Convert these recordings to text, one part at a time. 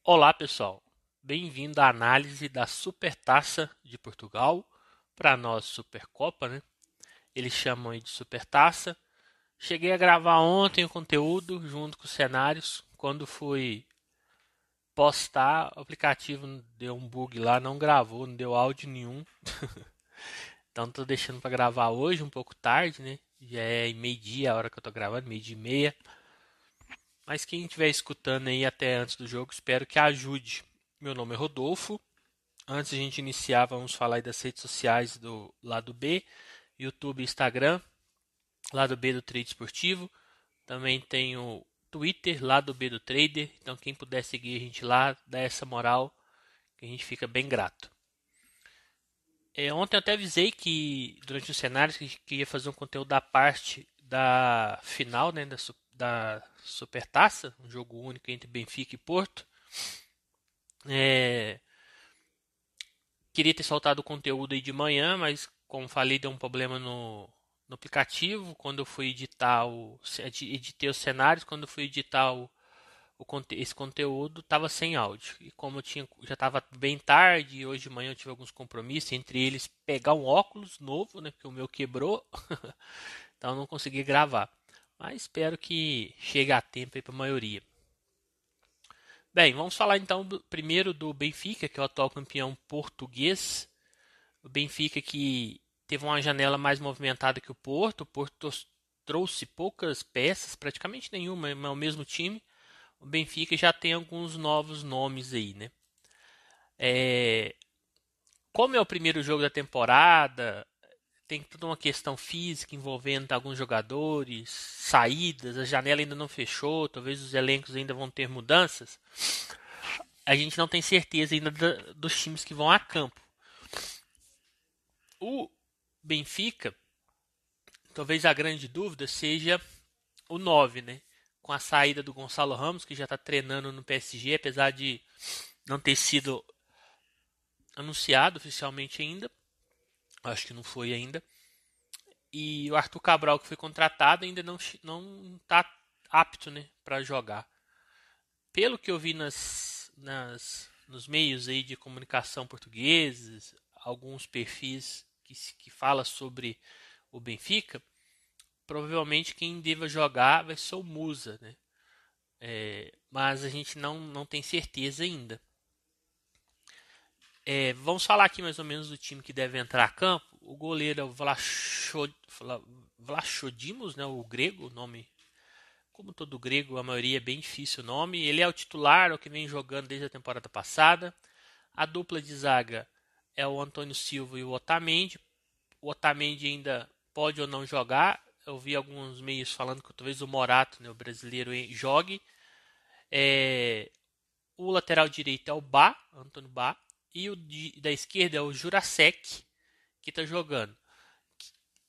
Olá, pessoal. Bem-vindo à análise da Supertaça de Portugal, para nós Supercopa, né? Eles chamam aí de Supertaça. Cheguei a gravar ontem o conteúdo junto com os cenários. Quando fui postar, o aplicativo deu um bug lá, não gravou, não deu áudio nenhum. Então tô deixando para gravar hoje, um pouco tarde, né? Já é meio-dia a hora que eu tô gravando, meio-dia e meia. Mas quem estiver escutando aí até antes do jogo, espero que ajude. Meu nome é Rodolfo. Antes de a gente iniciar, vamos falar aí das redes sociais do lado B, YouTube e Instagram, lado B do Trade Esportivo. Também tem o Twitter, lado B do Trader. Então quem puder seguir a gente lá, dá essa moral, que a gente fica bem grato. Ontem eu até avisei que durante os cenários que ia fazer um conteúdo da parte da final, né, da Supertaça, um jogo único entre Benfica e Porto. É, Queria ter soltado o conteúdo aí de manhã, mas como falei, deu um problema no aplicativo. Quando eu fui editei os cenários, quando eu fui editar esse conteúdo, estava sem áudio. E como já estava bem tarde, e hoje de manhã eu tive alguns compromissos, entre eles pegar um óculos novo, né, porque o meu quebrou, então eu não consegui gravar. Mas espero que chegue a tempo aí para a maioria. Bem, vamos falar então primeiro do Benfica, que é o atual campeão português. O Benfica que teve uma janela mais movimentada que o Porto. O Porto trouxe poucas peças, praticamente nenhuma, é o mesmo time. O Benfica já tem alguns novos nomes aí, né? É, Como é o primeiro jogo da temporada, tem toda uma questão física envolvendo alguns jogadores, saídas, a janela ainda não fechou, talvez os elencos ainda vão ter mudanças. A gente não tem certeza ainda dos times que vão a campo. O Benfica, talvez a grande dúvida seja o 9, né? Com a saída do Gonçalo Ramos, que já está treinando no PSG, apesar de não ter sido anunciado oficialmente ainda. Acho que não foi ainda. E o Arthur Cabral, que foi contratado, ainda não está apto, né, para jogar. Pelo que eu vi nos meios aí de comunicação portugueses, alguns perfis que falam sobre o Benfica, provavelmente quem deva jogar vai ser o Musa, né? Mas a gente não tem certeza ainda. Vamos falar aqui mais ou menos do time que deve entrar a campo. O goleiro é o Vlachodimos, né, o grego, o nome. Como todo grego, a maioria é bem difícil o nome. Ele é o titular, é o que vem jogando desde a temporada passada. A dupla de zaga é o Antônio Silva e o Otamendi. O Otamendi ainda pode ou não jogar. Eu vi alguns meios falando que talvez o Morato, né, o brasileiro, jogue. É, o lateral direito é o Antônio Bá. E da esquerda é o Jurasek, que está jogando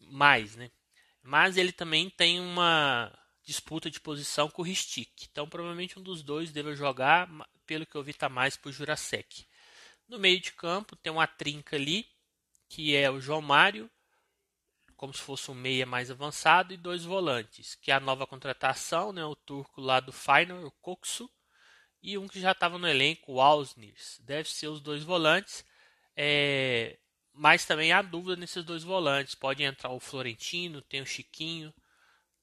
mais, né? Mas ele também tem uma disputa de posição com o Ristic. Então provavelmente um dos dois deve jogar, pelo que eu vi, tá mais pro Jurasek. No meio de campo tem uma trinca ali, que é o João Mário, como se fosse um meia mais avançado, e dois volantes, que é a nova contratação, né? O turco lá do Feyenoord, o Koksu, e um que já estava no elenco, o Ausnirs. Deve ser os dois volantes. É, mas também há dúvida nesses dois volantes. Pode entrar o Florentino, tem o Chiquinho.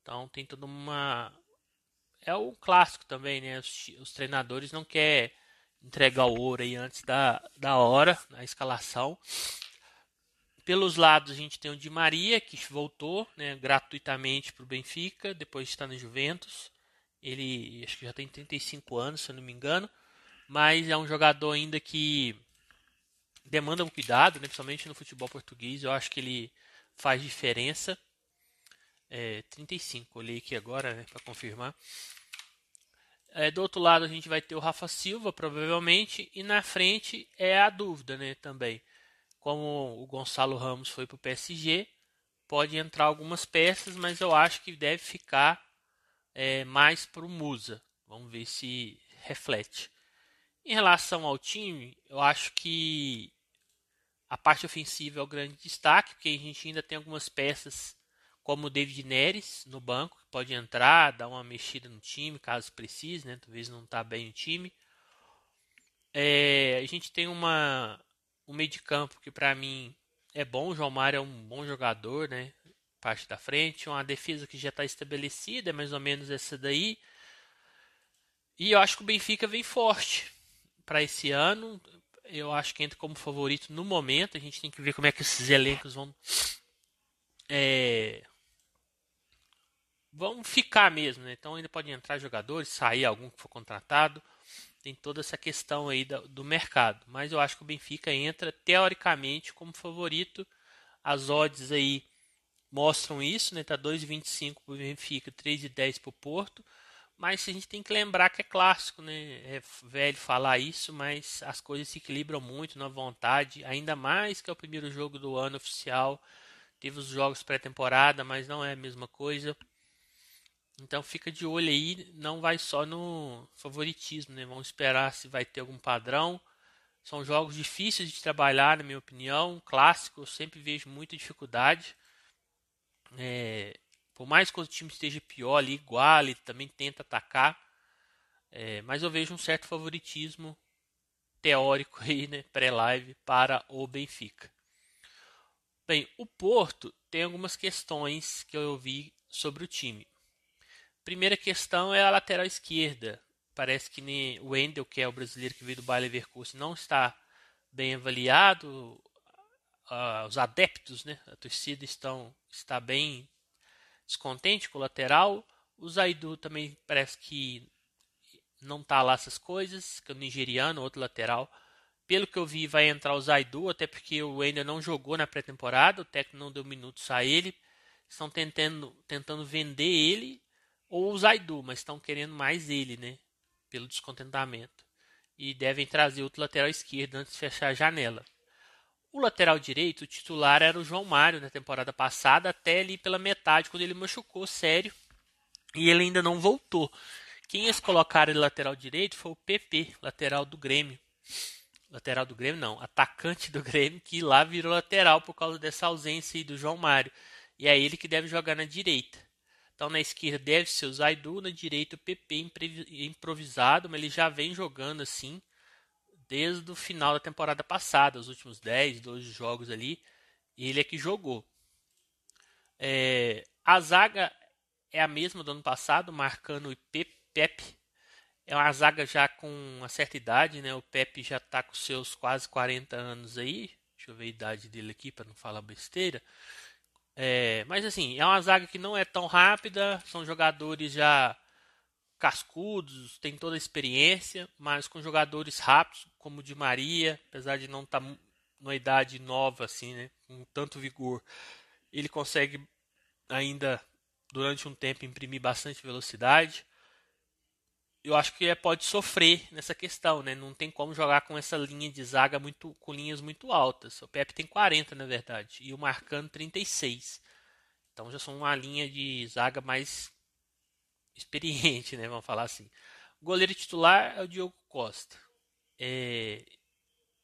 Então tem toda uma. É o clássico também, né? Os treinadores não querem entregar o ouro aí antes da hora, na escalação. Pelos lados a gente tem o Di Maria, que voltou, né, gratuitamente para o Benfica, depois de estar no Juventus. Ele acho que já tem 35 anos, se eu não me engano. Mas é um jogador ainda que demanda um cuidado, né, principalmente no futebol português. Eu acho que ele faz diferença. 35, olhei aqui agora, né, para confirmar. Do outro lado a gente vai ter o Rafa Silva, provavelmente, e na frente é a dúvida, né, também. Como o Gonçalo Ramos foi para o PSG, pode entrar algumas peças, mas eu acho que deve ficar mais para o Musa. Vamos ver se reflete. Em relação ao time, eu acho que a parte ofensiva é o grande destaque, porque a gente ainda tem algumas peças como o David Neres no banco, que pode entrar, dar uma mexida no time, caso precise, né? Talvez não está bem o time. A gente tem um meio de campo que para mim é bom. O João Mário é um bom jogador, né? Parte da frente. Uma defesa que já está estabelecida, é mais ou menos essa daí. E eu acho que o Benfica vem forte para esse ano. Eu acho que entra como favorito no momento. A gente tem que ver como é que esses elencos é, vão ficar mesmo, né? Então ainda pode entrar jogadores, sair algum que for contratado. Tem toda essa questão aí do mercado. Mas eu acho que o Benfica entra teoricamente como favorito. As odds aí mostram isso, né? Tá 2,25 para o Benfica, 3,10 para o Porto. Mas a gente tem que lembrar que é clássico, né? É velho falar isso, mas as coisas se equilibram muito na vontade, ainda mais que é o primeiro jogo do ano oficial. Teve os jogos pré-temporada, mas não é a mesma coisa. Então fica de olho aí, não vai só no favoritismo, né? Vamos esperar se vai ter algum padrão. São jogos difíceis de trabalhar, na minha opinião. Clássico, eu sempre vejo muita dificuldade. Por mais que o time esteja pior ali, igual, ele também tenta atacar. Mas eu vejo um certo favoritismo teórico aí, né, pré-live para o Benfica. Bem, o Porto tem algumas questões que eu vi sobre o time. Primeira questão é a lateral esquerda. Parece que o Wendel, que é o brasileiro que veio do Bayer Leverkusen, não está bem avaliado. Os adeptos, né, a torcida está bem descontente com o lateral. O Zaidu também parece que não tá lá essas coisas, que é o nigeriano, outro lateral. Pelo que eu vi, vai entrar o Zaidu, até porque o Wender não jogou na pré-temporada, o técnico não deu minutos a ele. Estão tentando vender ele ou o Zaidu, mas estão querendo mais ele, né? Pelo descontentamento. E devem trazer outro lateral esquerdo antes de fechar a janela. O lateral direito, o titular era o João Mário na temporada passada, até ali pela metade, quando ele machucou sério. E ele ainda não voltou. Quem eles colocaram de lateral direito foi o PP, lateral do Grêmio. Lateral do Grêmio não, atacante do Grêmio, que lá virou lateral por causa dessa ausência aí do João Mário. E é ele que deve jogar na direita. Então na esquerda deve ser o Zaidu, na direita o PP improvisado, mas ele já vem jogando assim desde o final da temporada passada, os últimos 10, 12 jogos ali, ele é que jogou. A zaga é a mesma do ano passado, Marcano e Pepe. É uma zaga já com uma certa idade, né? O Pepe já está com seus quase 40 anos aí. Deixa eu ver a idade dele aqui para não falar besteira. Mas assim, é uma zaga que não é tão rápida, são jogadores já cascudos, tem toda a experiência, mas com jogadores rápidos, como o Di Maria, apesar de não estar numa idade nova assim, né? Com tanto vigor, ele consegue ainda durante um tempo imprimir bastante velocidade. Eu acho que pode sofrer nessa questão, né? Não tem como jogar com essa linha de zaga muito com linhas muito altas. O Pepe tem 40, na verdade, e o Marcano 36. Então já são uma linha de zaga mais experiente, né? Vamos falar assim. O goleiro titular é o Diogo Costa. É,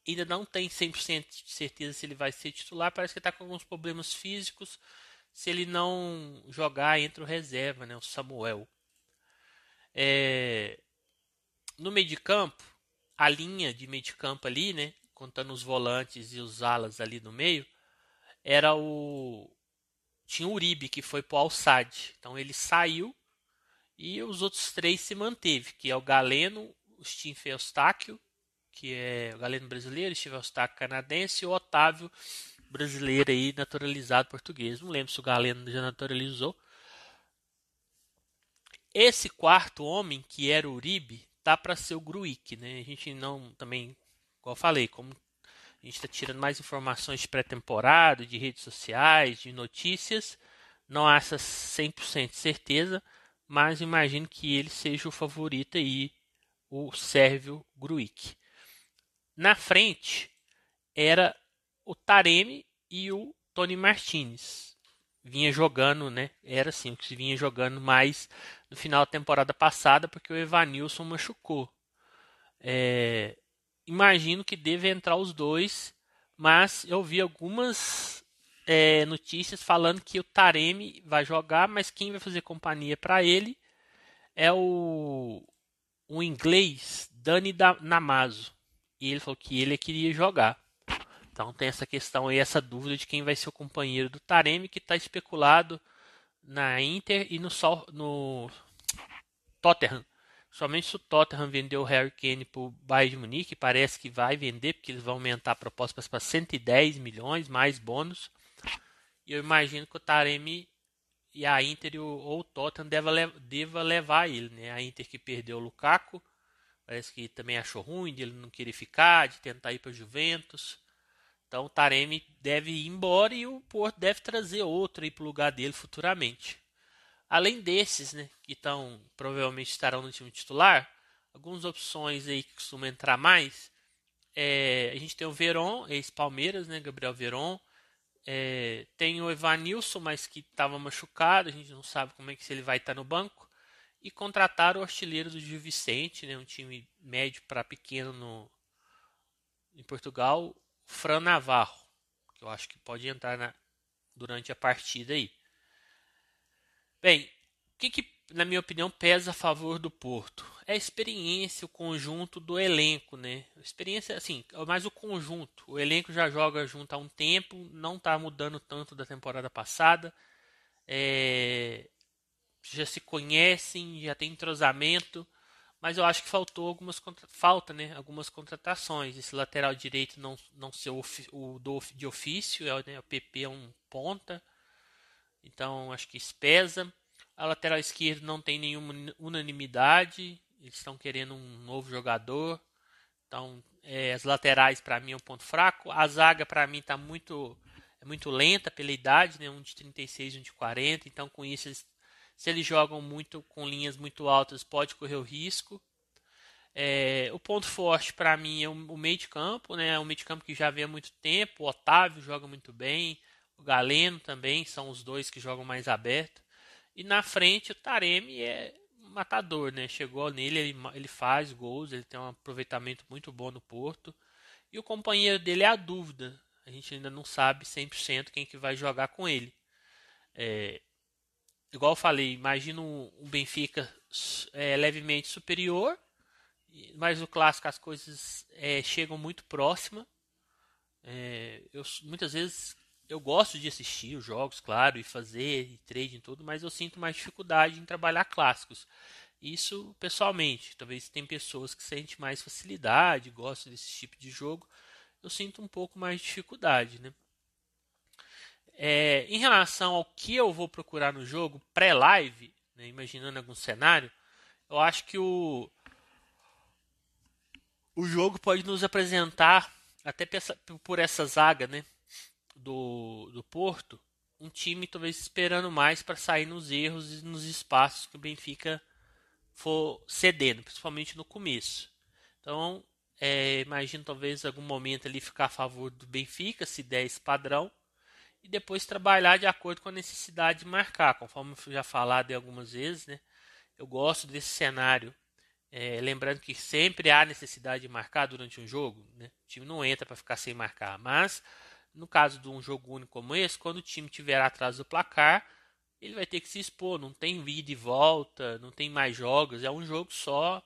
ainda não tem 100% de certeza se ele vai ser titular. Parece que está com alguns problemas físicos. Se ele não jogar, entra o reserva, né? O Samuel. É, no meio de campo, a linha de meio de campo ali, né? Contando os volantes e os alas ali no meio, era o. Tinha o Uribe, que foi pro Al-Sadd. Então ele saiu e os outros três se manteve, que é o Galeno, o Steve Eustáquio, que é o Galeno brasileiro, o Steve Eustáquio canadense, e o Otávio brasileiro aí, naturalizado português. Não lembro se o Galeno já naturalizou. Esse quarto homem, que era o Uribe, tá para ser o Gruic, né? A gente não também, como eu falei, como a gente está tirando mais informações de pré-temporada, de redes sociais, de notícias, não há essa 100% de certeza, mas imagino que ele seja o favorito aí, o Sérvio Gruic. Na frente era o Taremi e o Tony Martinez. Vinha jogando, né? Era assim, o que se vinha jogando mais no final da temporada passada, porque o Evanilson machucou. Imagino que deve entrar os dois, mas eu vi algumas notícias falando que o Taremi vai jogar, mas quem vai fazer companhia para ele é o inglês Dani Namazo. e ele falou que ele queria jogar. Então tem essa questão aí, essa dúvida de quem vai ser o companheiro do Taremi, que está especulado na Inter e no Tottenham. Somente se o Tottenham vender o Harry Kane para o Bayern de Munique, parece que vai vender, porque eles vão aumentar a proposta para 110 milhões, mais bônus. E eu imagino que o Taremi e a Inter ou o Tottenham deva levar ele. Né? A Inter que perdeu o Lukaku, parece que também achou ruim, de ele não querer ficar, de tentar ir para a Juventus. Então o Taremi deve ir embora e o Porto deve trazer outro aí para o lugar dele futuramente. Além desses, né, que provavelmente estarão no time titular, algumas opções aí que costumam entrar mais. A gente tem o Veron, ex-Palmeiras, né, Gabriel Veron. Tem o Evanilson, mas que estava machucado, a gente não sabe como é que se ele vai estar no banco. E contrataram o artilheiro do Gil Vicente, né, um time médio para pequeno em Portugal, Fran Navarro, que eu acho que pode entrar durante a partida aí. Bem, o que, na minha opinião, pesa a favor do Porto? É a experiência, o conjunto do elenco, né? A experiência, assim, é mais o conjunto. O elenco já joga junto há um tempo, não está mudando tanto da temporada passada. Já se conhecem, já tem entrosamento, mas eu acho que falta, né, algumas contratações. Esse lateral direito não ser de ofício, né, o PP é um ponta, então acho que isso pesa. A lateral esquerda não tem nenhuma unanimidade, eles estão querendo um novo jogador. Então, as laterais para mim é um ponto fraco. A zaga para mim é muito lenta pela idade, né? Um de 36 e um de 40. Então, com isso, se eles jogam muito com linhas muito altas, pode correr o risco. O ponto forte para mim é o meio de campo, né? O meio de campo que já vem há muito tempo. O Otávio joga muito bem, o Galeno também, são os dois que jogam mais aberto. E na frente o Taremi é um matador, né? Chegou nele, ele faz gols, ele tem um aproveitamento muito bom no Porto. E o companheiro dele é a dúvida. A gente ainda não sabe 100% quem que vai jogar com ele. Igual eu falei, imagino um Benfica levemente superior, mas no clássico as coisas chegam muito próximas. Muitas vezes eu gosto de assistir os jogos, claro, e fazer e trade e tudo, mas eu sinto mais dificuldade em trabalhar clássicos. Isso pessoalmente. Talvez tem pessoas que sentem mais facilidade, gostam desse tipo de jogo. Eu sinto um pouco mais de dificuldade, né? Em relação ao que eu vou procurar no jogo pré-live, né, imaginando algum cenário, eu acho que o jogo pode nos apresentar, até por essa zaga, né, do Porto, um time talvez esperando mais para sair nos erros e nos espaços que o Benfica for cedendo, principalmente no começo. Então, imagino talvez algum momento ali ficar a favor do Benfica, se der esse padrão, e depois trabalhar de acordo com a necessidade de marcar, conforme eu já falado algumas vezes, né? Eu gosto desse cenário. Lembrando que sempre há necessidade de marcar durante um jogo, né? O time não entra para ficar sem marcar, mas no caso de um jogo único como esse, quando o time estiver atrás do placar, ele vai ter que se expor. Não tem ida e volta, não tem mais jogos, é um jogo só.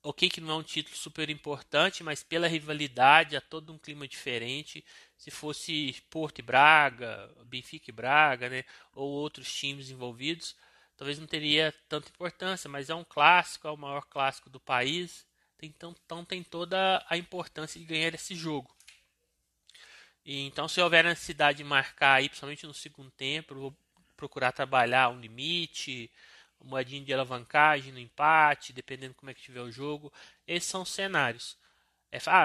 Ok que não é um título super importante, mas pela rivalidade há todo um clima diferente. Se fosse Porto e Braga, Benfica e Braga, né, ou outros times envolvidos, talvez não teria tanta importância, mas é um clássico, é o maior clássico do país, então tem toda a importância de ganhar esse jogo. E, então, se houver necessidade de marcar aí, principalmente no segundo tempo, eu vou procurar trabalhar um limite, uma moedinha de alavancagem no empate, dependendo como é que estiver o jogo. Esses são os cenários.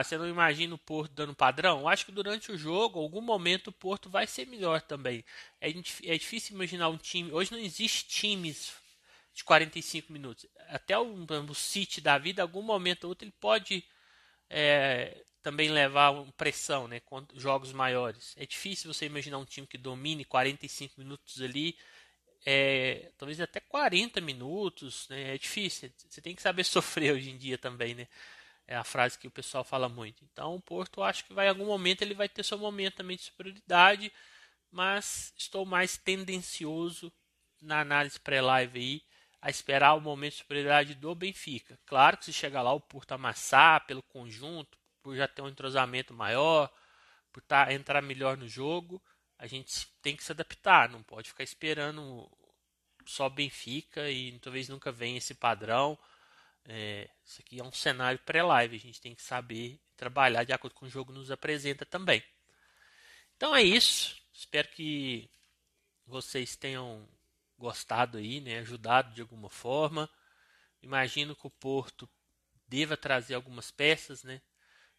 Você não imagina o Porto dando padrão? Eu acho que durante o jogo, algum momento, o Porto vai ser melhor também. É difícil imaginar um time. Hoje não existe times de 45 minutos. Até o City da vida, algum momento ou outro, ele pode também levar uma pressão, né, com jogos maiores. É difícil você imaginar um time que domine 45 minutos ali, talvez até 40 minutos, né, é difícil. Você tem que saber sofrer hoje em dia também, né? É a frase que o pessoal fala muito. Então o Porto, eu acho que em algum momento ele vai ter seu momento também de superioridade, mas estou mais tendencioso na análise pré-live aí a esperar o momento de superioridade do Benfica. Claro que se chegar lá o Porto amassar pelo conjunto, por já ter um entrosamento maior, por entrar melhor no jogo, a gente tem que se adaptar, não pode ficar esperando só Benfica e talvez nunca venha esse padrão. Isso aqui é um cenário pré-live, a gente tem que saber trabalhar de acordo com o jogo nos apresenta também. Então é isso, espero que vocês tenham gostado aí, né, ajudado de alguma forma. Imagino que o Porto deva trazer algumas peças, né?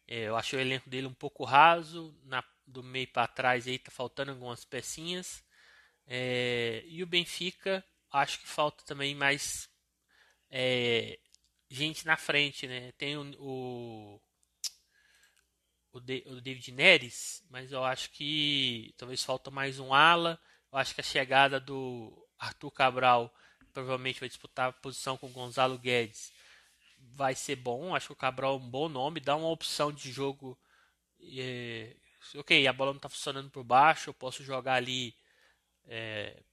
Eu achei o elenco dele um pouco raso, do meio para trás aí tá faltando algumas pecinhas. E o Benfica, acho que falta também mais gente na frente, né? Tem o David Neres, mas eu acho que talvez falta mais um ala. Eu acho que a chegada do Arthur Cabral provavelmente vai disputar a posição com o Gonzalo Guedes. Vai ser bom, acho que o Cabral é um bom nome, dá uma opção de jogo. Ok, a bola não está funcionando por baixo, eu posso jogar ali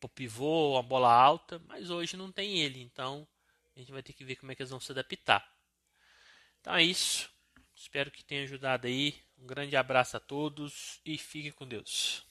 pro pivô, uma bola alta, mas hoje não tem ele, então a gente vai ter que ver como é que eles vão se adaptar. Então é isso. Espero que tenha ajudado aí. Um grande abraço a todos e fique com Deus.